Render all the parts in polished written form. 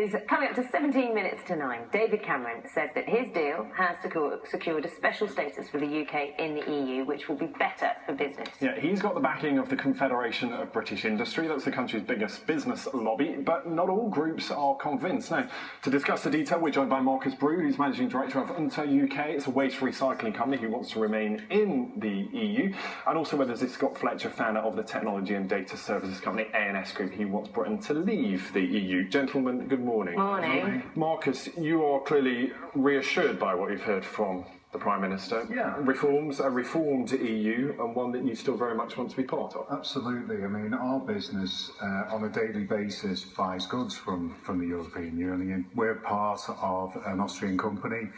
is coming up to 17 minutes to 9. David Cameron said that his deal has secured a special status for the UK in the EU, which will be better for business. Yeah, he's got the backing of the Confederation of British Industry. That's the country's biggest business lobby, but not all groups are convinced. Now, to discuss the detail, we're joined by Marcus Brew, who's Managing Director of Unter UK. It's a waste recycling company who wants to remain in the EU, and also whether this Scott Fletcher, founder of the technology and data services company A&S Group, who wants Britain to leave the EU. Gentlemen, good morning. Morning. Marcus, you are clearly reassured by what you've heard from the Prime Minister. Yeah. Reforms, a reformed EU, and one that you still very much want to be part of. Absolutely. I mean, our business on a daily basis buys goods from the European Union. We're part of an Austrian company.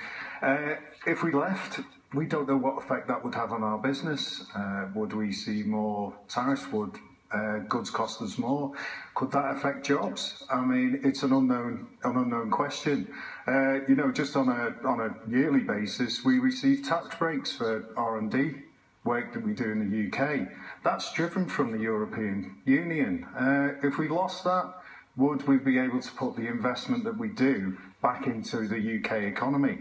If we left, we don't know what effect that would have on our business. Would we see more tariffs? Would goods cost us more? Could that affect jobs? I mean, it's an unknown question. You know, just on a yearly basis, we receive tax breaks for R&D work that we do in the UK. That's driven from the European Union. If we lost that, would we be able to put the investment that we do back into the UK economy?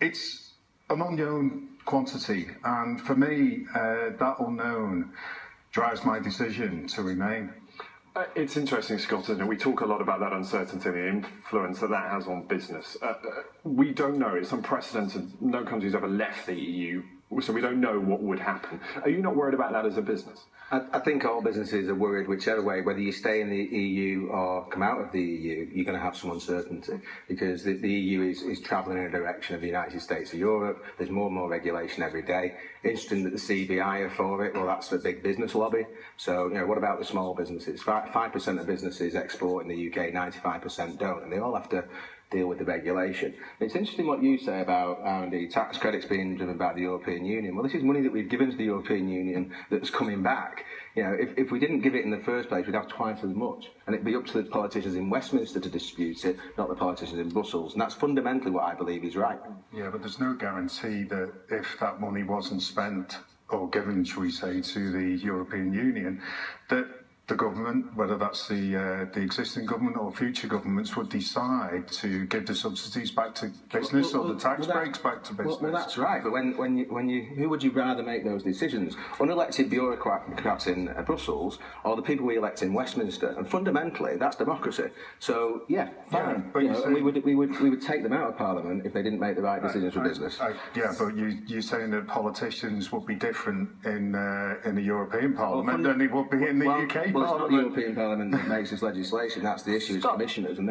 It's an unknown quantity, and for me, that unknown drives my decision to remain. It's interesting, Scott, isn't it? We talk a lot about that uncertainty and the influence that has on business. We don't know. It's unprecedented. No country's ever left the EU, so we don't know what would happen. Are you not worried about that as a business? I think all businesses are worried whichever way, whether you stay in the EU or come out of the EU, you're going to have some uncertainty, because the EU is travelling in a direction of the United States of Europe. There's more and more regulation every day. Interesting that the CBI are for it. Well, that's the big business lobby. So, you know, what about the small businesses? 5% of businesses export in the UK, 95% don't, and they all have to deal with the regulation. It's interesting what you say about R&D tax credits being driven by the European Union. Well, this is money that we've given to the European Union that's coming back. You know, if we didn't give it in the first place, we'd have twice as much, and it'd be up to the politicians in Westminster to dispute it, not the politicians in Brussels. And that's fundamentally what I believe is right. Yeah, but there's no guarantee that if that money wasn't spent or given, shall we say, to the European Union, that the government, whether that's the existing government or future governments, would decide to give the subsidies back to business or the tax breaks back to business. Well, that's right. But who would you rather make those decisions? Unelected bureaucrats in Brussels, or the people we elect in Westminster? And fundamentally, that's democracy. So yeah, fine. Yeah, but we would take them out of Parliament if they didn't make the right decisions for business. Yeah, but you're saying that politicians would be different in the European Parliament than they would be in the UK Parliament. Well, it's not the European Parliament that makes this legislation. That's the issue. It's commissioners, and they're